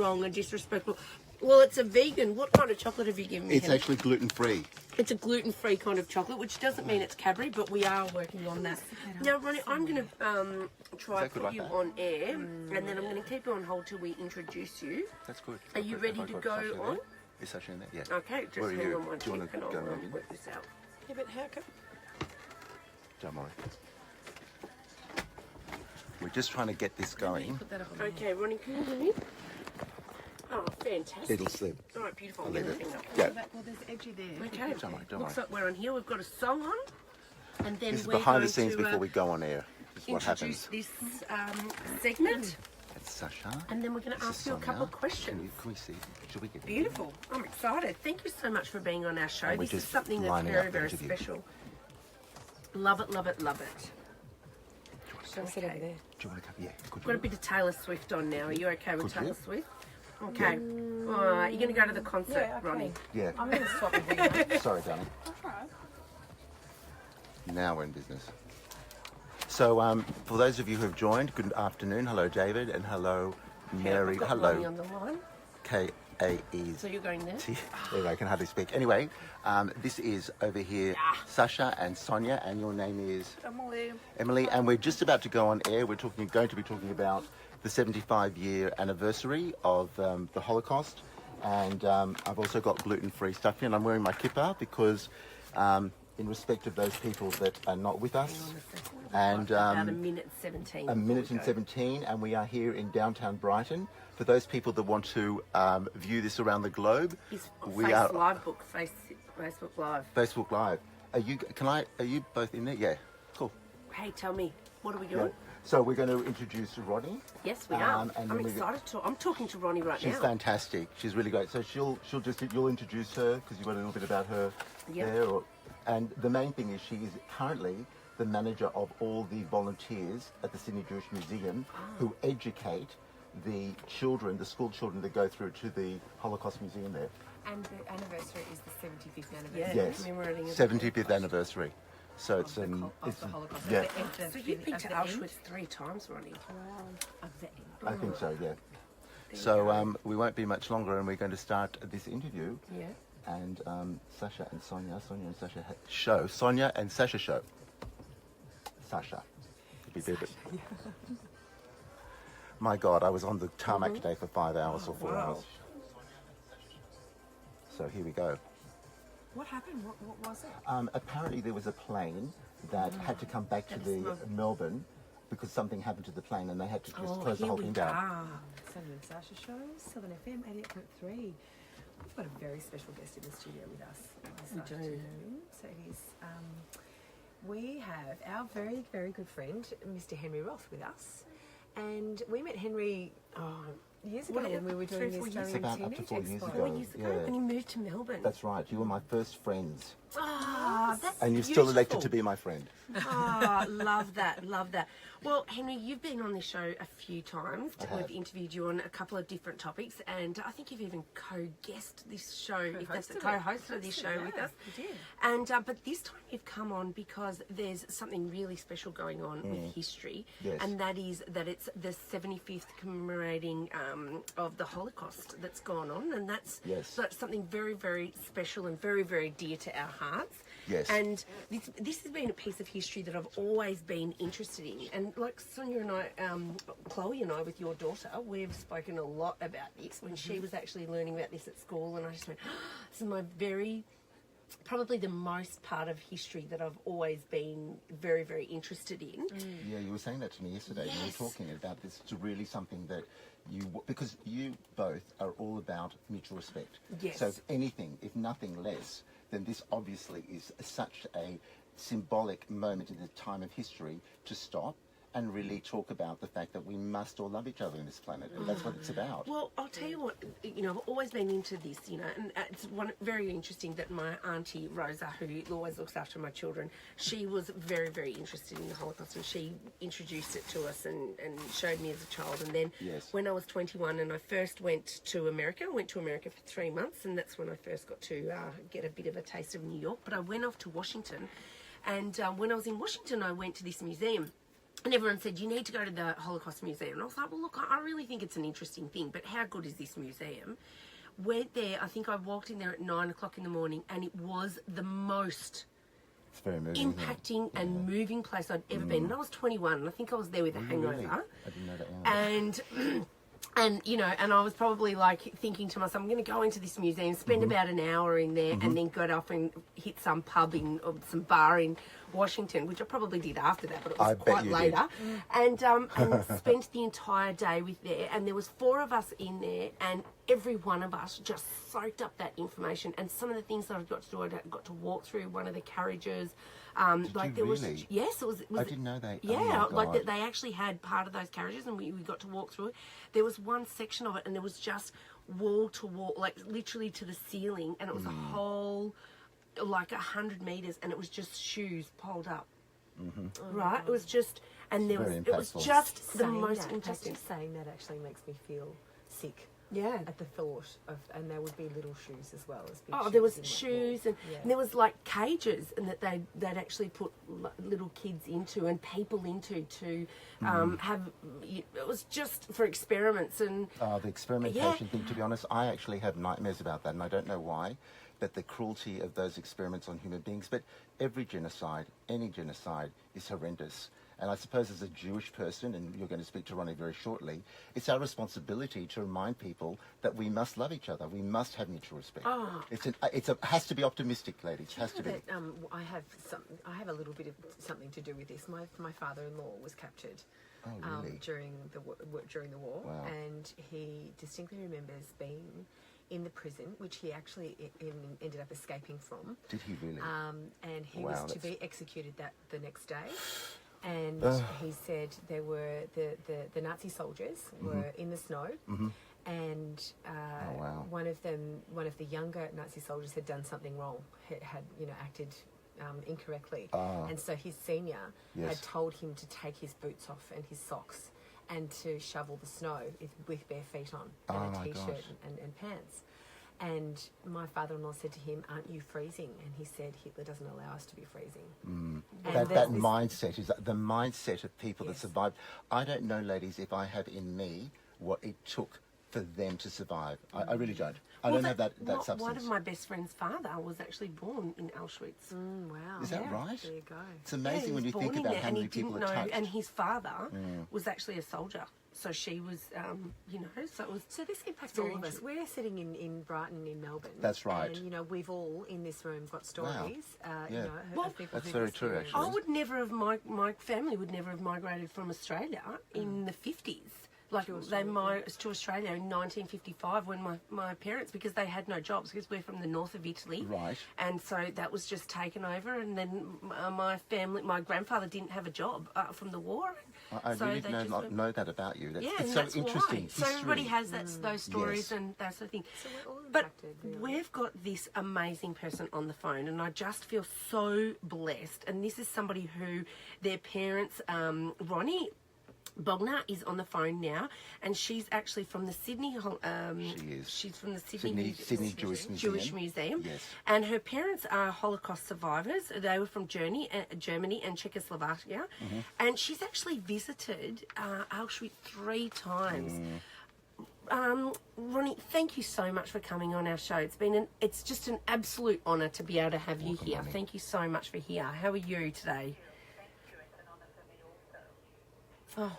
wrong and disrespectful. Well, it's a vegan. What kind of chocolate have you given me? It's actually gluten-free. It's a gluten-free kind of chocolate, which doesn't mean it's Cadbury, but we are working on that. Now, Ronnie, I'm going to try and put you on air, and then I'm going to keep you on hold till we introduce you. That's good. Are you ready to go on? Is Sacha in there? Yeah. Okay, just Where are hang you? on one Do you second. want to go I'll in? work this out. Yeah, but how come? Don't worry. We're just trying to get this going. Okay, Ronnie, can you hear me? Oh, fantastic. It'll slip. All right, beautiful. I'll leave it. Yeah. Well, there's edgy there. Okay. Don't worry, don't Looks worry. like we're on here. We've got a song on. And then This is we're behind the going scenes to, before we go on air. This is what introduce happens. this segment. It's Sacha. And then we're going to ask you a couple of questions. Can we see? Should we get Beautiful. I'm excited. Thank you so much for being on our show. And we're This is just something that's lining very, up the very interview. special. Love it, love it, love it. Shall I sit over there? Do you want to come? Yeah. Good. Got a bit of Taylor Swift on now. Are you okay with Could Taylor you? Swift? Okay. All right. You're going to go to the concert, Yeah, okay. Ronnie. Yeah. I'm going to swap with you. Sorry, darling. Now we're in business. So, for those of you who have joined, good afternoon. Hello, David, and hello, Mary. I've got Ronnie Hello, on the line. K-A-E. So you're going there? There, I can hardly speak. Anyway, this is over here, Sacha and Sonya, and your name is Emily, and we're just about to go on air. We're going to be talking about the 75-year anniversary of the Holocaust, and I've also got gluten-free stuff here, and I'm wearing my kippah because in respect of those people that are not with us. And About a minute 17. a minute and 17, and we are here in downtown Brighton. For those people that want to view this around the globe, we are Facebook Live. Facebook Live. Are you both in there? Yeah, cool. Hey, tell me, what are we doing? Yeah. So we're going to introduce Ronnie. Yes, we are. and I'm then excited to. I'm talking to Ronnie right She's now. fantastic. She's really great. So you'll introduce her because you've got a little bit about her there. And the main thing is she is currently the manager of all the volunteers at the Sydney Jewish Museum who educate the children, the school children that go through to the Holocaust Museum there. And the anniversary is the 75th anniversary. Yeah, Yes, commemorating the 75th anniversary. So it's of it's the Holocaust. yeah, Of the So you've been of to the Auschwitz end. 3 times, Ronnie. Of the end. I think so. Yeah. So we won't be much longer, and we're going to start this interview. Yeah. And Sacha and Sonya and Sacha show, Sonya and Sacha show. Sacha. My God, I was on the tarmac today for 5 hours or 4 hours. So here we go. What happened? What was it? Apparently there was a plane that had to come back to the Melbourne because something happened to the plane and they had to just close the whole thing down. Sonya and Sacha show, Southern FM 88.3. We've got a very special guest in the studio with us this afternoon. So it is, we have our very, very good friend, Mr. Henry Roth, with us. And we met Henry years ago when we were doing the Australian about up to Teenage 4 years Expo. ago. 4 years ago Yeah. when you moved to Melbourne. That's right. You were my first friends. That's And you're still elected to be my friend. Oh, love that, love that. Well, Henry, you've been on this show a few times. I have. We've interviewed you on a couple of different topics, and I think you've even co-guest this show, if that's the co-hosted this show with us. You did. And but this time you've come on because there's something really special going on with history, Yes. and that is that it's the 75th commemorating of the Holocaust that's gone on, and that's something very, very special and very, very dear to our hearts. Yes. And this has been a piece of history that I've always been interested in. And like Sonya and I, Chloe and I, with your daughter, we've spoken a lot about this when she was actually learning about this at school. And I just went, this is my probably the most part of history that I've always been very, very interested in. Yeah, you were saying that to me yesterday. Yes. You were talking about this. It's really something that because you both are all about mutual respect. Yes. So if anything, if nothing less, then this obviously is such a symbolic moment in the time of history to stop and really talk about the fact that we must all love each other on this planet, and that's what it's about. Well, I'll tell you what, I've always been into this, and it's very interesting that my auntie Rosa, who always looks after my children, she was very, very interested in the Holocaust, and she introduced it to us and showed me as a child. And then when I was 21 and I first went to America, for 3 months, and that's when I first got to get a bit of a taste of New York. But I went off to Washington, and when I was in Washington, I went to this museum. and everyone said, you need to go to the Holocaust Museum. And I was like, well, look, I really think it's an interesting thing, but how good is this museum? Went there, I think I walked in there at 9 o'clock in the morning, and it was the most It's very moving, impacting and moving place I'd ever been. And I was 21, and I think I was there with a hangover. Really? I didn't know that. Yeah. And you know, and I was probably like thinking to myself, I'm going to go into this museum, spend about an hour in there, and then go off and hit some pub or some bar in Washington, which I probably did after that, but it was quite later. And spent the entire day with there. And there was 4 of us in there, and every one of us just soaked up that information. And some of the things that I got to do, I got to walk through one of the carriages. Did you really? Yes, it was. I didn't know that. Yeah, oh like they actually had part of those carriages, and we got to walk through it. There was one section of it, and there was just wall to wall, like literally to the ceiling, and it was a whole, like 100 meters, and it was just shoes piled up. Right, it was just, and there was, it was just the most impacting. Just saying that actually makes me feel sick. Yeah. At the thought of, and there would be little shoes as well as big Oh, shoes. there was in that shoes, wall. and there was like cages, and that they'd actually put little kids into and people into to have. It was just for experiments and. The experimentation thing. To be honest, I actually have nightmares about that, and I don't know why. But the cruelty of those experiments on human beings. But every genocide, any genocide, is horrendous. And I suppose as a Jewish person, and you're going to speak to Ronnie very shortly, it's our responsibility to remind people that we must love each other. We must have mutual respect. Oh. It has to be optimistic, ladies. It has to be. That, I have a little bit of something to do with this. My father-in-law was captured during the war, Wow. and he distinctly remembers being in the prison, which he actually ended up escaping from. Did he really? And he Wow, was to be executed the next day. And he said there were the Nazi soldiers were in the snow, and one of the younger Nazi soldiers had done something wrong, had acted incorrectly, and so his senior had told him to take his boots off and his socks and to shovel the snow with bare feet on and a t-shirt and pants. And my father-in-law said to him, "Aren't you freezing?" And he said, "Hitler doesn't allow us to be freezing." That mindset is the mindset of people that survived. I don't know, ladies, if I have in me what it took for them to survive. I really don't. I don't have that substance. One of my best friend's father was actually born in Auschwitz. Wow. Is that right? There you go. It's amazing when you think about how many people are touched. And his father was actually a soldier. So she was, so it was. So this impacts all of us. We're sitting in Brighton, in Melbourne. That's right. And we've all in this room got stories. Of people that's who've very true, experienced. actually. I would never have, my family would never have migrated from Australia in the 50s. Like they migrated to Australia in 1955 when my parents, because they had no jobs, because we're from the north of Italy. Right. And so that was just taken over, and then my grandfather didn't have a job from the war. I so really know that about you. It's that's so interesting. Why. So everybody has those stories and that sort of thing. So we're all but impacted, really. we've got this amazing person on the phone, and I just feel so blessed. And this is somebody who their parents, Ronnie Bogner, is on the phone now, and she's actually from the Sydney. She is. She's from the Sydney Jewish Museum. Yes. And her parents are Holocaust survivors. They were from Germany and Czechoslovakia, and she's actually visited Auschwitz 3 times. Ronnie, thank you so much for coming on our show. It's just an absolute honour to be able to have you here. Ronnie. Thank you so much for here. How are you today? Oh.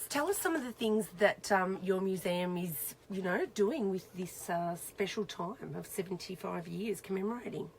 Tell us some of the things that your museum is, doing with this special time of 75 years commemorating.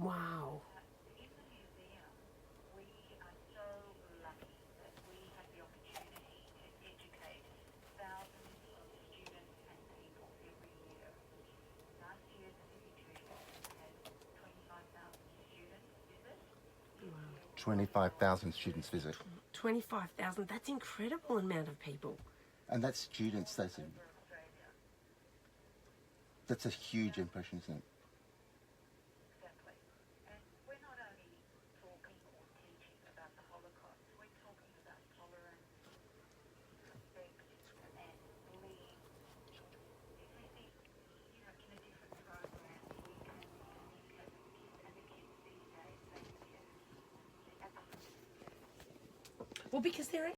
Wow. In the museum, we are so lucky that we have the opportunity to educate thousands of students and people every year. Last year, the Sydney Jewish Museum had 25,000 students visit. 25,000 students visit. 25,000. That's incredible amount of people. And that's students. That's a huge impression, isn't it? Exactly. And we're not only talking or teaching about the Holocaust, we're talking about tolerance, respect, and bullying. These are things, in a different program, we can communicate with kids, and the kids these days, they get at the heart of it. Well, because they're